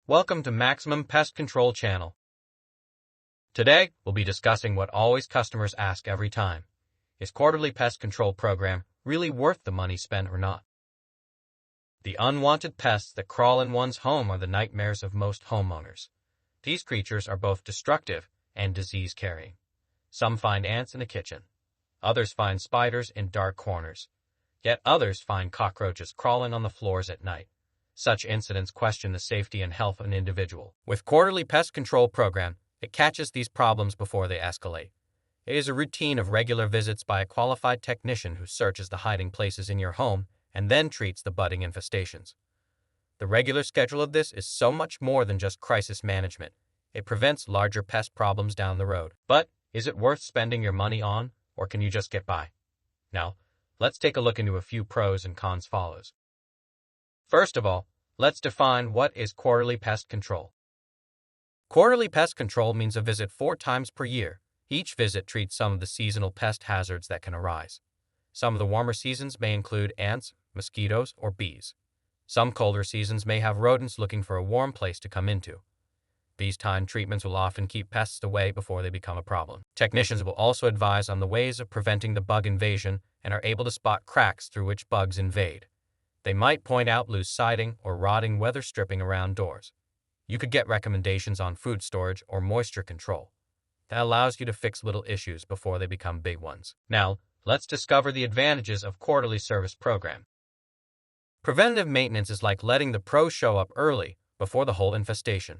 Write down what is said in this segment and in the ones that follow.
Welcome to Maximum Pest Control channel. Today, we'll be discussing what always customers ask every time. Is quarterly pest control program really worth the money spent or not? The unwanted pests that crawl in one's home are the nightmares of most homeowners. These creatures are both destructive and disease-carrying. Some find ants in the kitchen. Others find spiders in dark corners. Yet others find cockroaches crawling on the floors at night. Such incidents question the safety and health of an individual. With quarterly pest control program, it catches these problems before they escalate. It is a routine of regular visits by a qualified technician who searches the hiding places in your home and then treats the budding infestations. The regular schedule of this is so much more than just crisis management. It prevents larger pest problems down the road. But is it worth spending your money on, or can you just get by? Now, let's take a look into a few pros and cons follows. First of all, let's define what is quarterly pest control. Quarterly pest control means a visit 4 times per year. Each visit treats some of the seasonal pest hazards that can arise. Some of the warmer seasons may include ants, mosquitoes, or bees. Some colder seasons may have rodents looking for a warm place to come into. These timed treatments will often keep pests away before they become a problem. Technicians will also advise on the ways of preventing the bug invasion and are able to spot cracks through which bugs invade. They might point out loose siding or rotting weather stripping around doors. You could get recommendations on food storage or moisture control. That allows you to fix little issues before they become big ones. Now, let's discover the advantages of quarterly service program. Preventative maintenance is like letting the pros show up early before the whole infestation.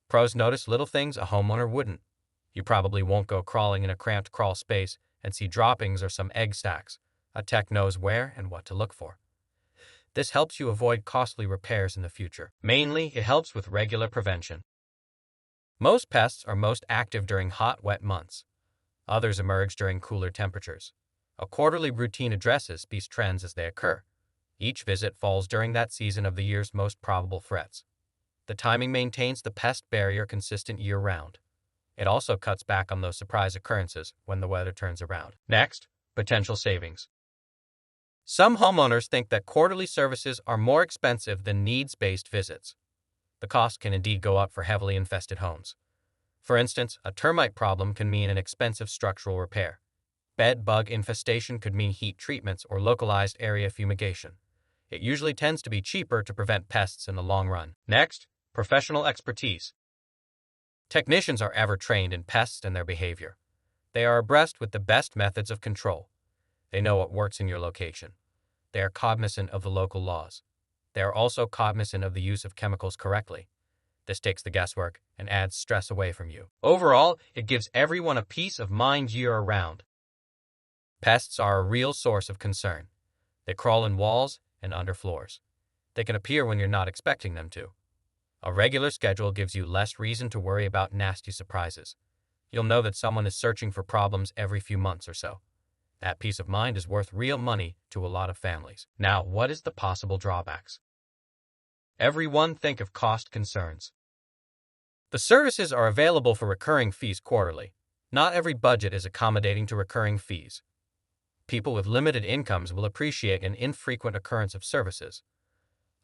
Pros notice little things a homeowner wouldn't. You probably won't go crawling in a cramped crawl space and see droppings or some egg sacs. A tech knows where and what to look for. This helps you avoid costly repairs in the future. Mainly, it helps with regular prevention. Most pests are most active during hot, wet months. Others emerge during cooler temperatures. A quarterly routine addresses these trends as they occur. Each visit falls during that season of the year's most probable threats. The timing maintains the pest barrier consistent year-round. It also cuts back on those surprise occurrences when the weather turns around. Next, potential savings. Some homeowners think that quarterly services are more expensive than needs-based visits. The cost can indeed go up for heavily infested homes. For instance, a termite problem can mean an expensive structural repair. Bed bug infestation could mean heat treatments or localized area fumigation. It usually tends to be cheaper to prevent pests in the long run. Next, professional expertise. Technicians are ever trained in pests and their behavior. They are abreast with the best methods of control. They know what works in your location. They are cognizant of the local laws. They are also cognizant of the use of chemicals correctly. This takes the guesswork and adds stress away from you. Overall, it gives everyone a peace of mind year-round. Pests are a real source of concern. They crawl in walls and under floors. They can appear when you're not expecting them to. A regular schedule gives you less reason to worry about nasty surprises. You'll know that someone is searching for problems every few months or so. That peace of mind is worth real money to a lot of families. Now, what is the possible drawbacks? Everyone think of cost concerns. The services are available for recurring fees quarterly. Not every budget is accommodating to recurring fees. People with limited incomes will appreciate an infrequent occurrence of services.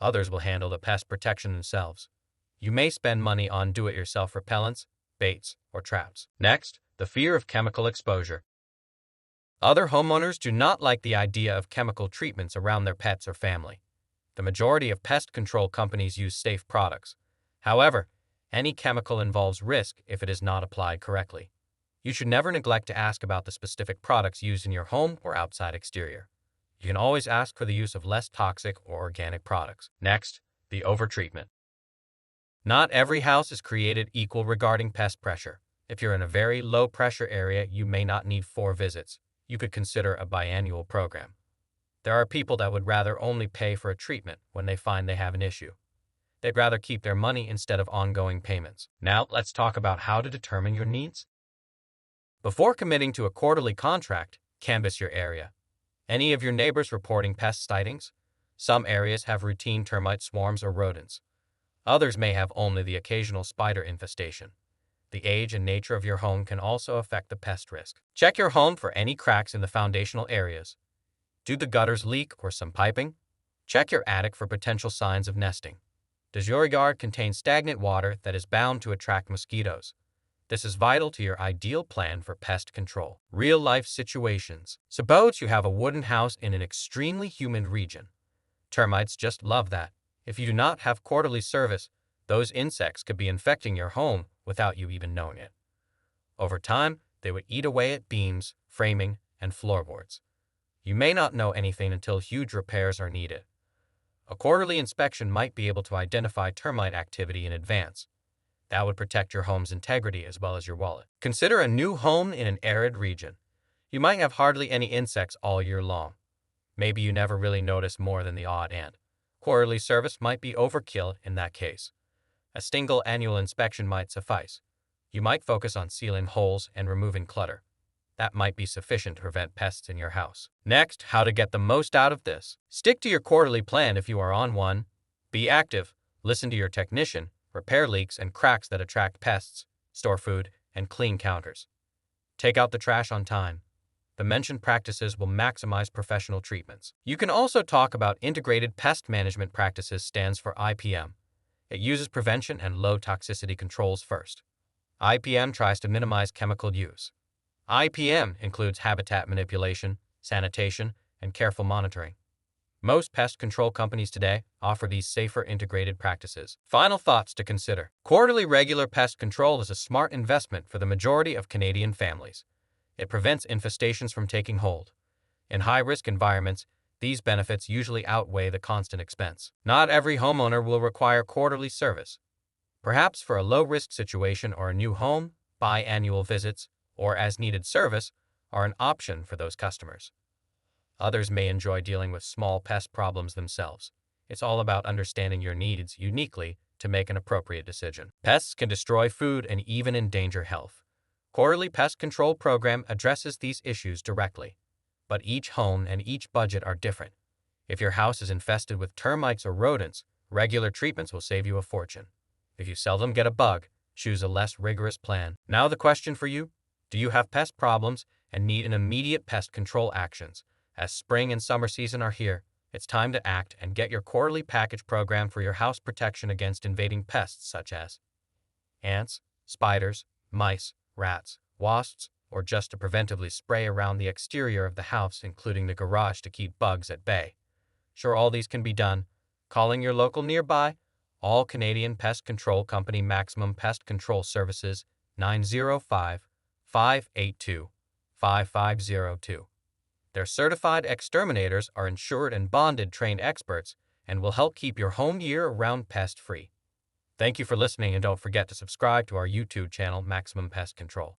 Others will handle the pest protection themselves. You may spend money on do-it-yourself repellents, baits, or traps. Next, the fear of chemical exposure. Other homeowners do not like the idea of chemical treatments around their pets or family. The majority of pest control companies use safe products. However, any chemical involves risk if it is not applied correctly. You should never neglect to ask about the specific products used in your home or outside exterior. You can always ask for the use of less toxic or organic products. Next, the overtreatment. Not every house is created equal regarding pest pressure. If you're in a very low pressure area, you may not need 4 visits. You could consider a biannual program. There are people that would rather only pay for a treatment when they find they have an issue. They'd rather keep their money instead of ongoing payments. Now, let's talk about how to determine your needs. Before committing to a quarterly contract, canvass your area. Any of your neighbors reporting pest sightings? Some areas have routine termite swarms or rodents. Others may have only the occasional spider infestation. The age and nature of your home can also affect the pest risk. Check your home for any cracks in the foundational areas. Do the gutters leak or some piping? Check your attic for potential signs of nesting. Does your yard contain stagnant water that is bound to attract mosquitoes? This is vital to your ideal plan for pest control. Real-life situations. Suppose you have a wooden house in an extremely humid region. Termites just love that. If you do not have quarterly service, those insects could be infecting your home without you even knowing it. Over time, they would eat away at beams, framing, and floorboards. You may not know anything until huge repairs are needed. A quarterly inspection might be able to identify termite activity in advance. That would protect your home's integrity as well as your wallet. Consider a new home in an arid region. You might have hardly any insects all year long. Maybe you never really notice more than the odd ant. Quarterly service might be overkill in that case. A single annual inspection might suffice. You might focus on sealing holes and removing clutter. That might be sufficient to prevent pests in your house. Next, how to get the most out of this. Stick to your quarterly plan if you are on one. Be active. Listen to your technician. Repair leaks and cracks that attract pests. Store food and clean counters. Take out the trash on time. The mentioned practices will maximize professional treatments. You can also talk about Integrated Pest Management Practices, stands for IPM. It uses prevention and low toxicity controls first. IPM tries to minimize chemical use. IPM includes habitat manipulation, sanitation, and careful monitoring. Most pest control companies today offer these safer integrated practices. Final thoughts to consider. Quarterly regular pest control is a smart investment for the majority of Canadian families. It prevents infestations from taking hold. In high-risk environments, these benefits usually outweigh the constant expense. Not every homeowner will require quarterly service. Perhaps for a low-risk situation or a new home, biannual visits or as-needed service are an option for those customers. Others may enjoy dealing with small pest problems themselves. It's all about understanding your needs uniquely to make an appropriate decision. Pests can destroy food and even endanger health. Quarterly Pest Control Program addresses these issues directly, but each home and each budget are different. If your house is infested with termites or rodents, regular treatments will save you a fortune. If you seldom get a bug, choose a less rigorous plan. Now the question for you: do you have pest problems and need an immediate pest control actions? As spring and summer season are here, it's time to act and get your quarterly package program for your house protection against invading pests such as ants, spiders, mice, rats, wasps, or just to preventively spray around the exterior of the house, including the garage, to keep bugs at bay. Sure, all these can be done calling your local nearby All Canadian Pest Control Company Maximum Pest Control Services 905-582-5502. Their certified exterminators are insured and bonded trained experts and will help keep your home year-round pest-free. Thank you for listening, and don't forget to subscribe to our YouTube channel, Maximum Pest Control.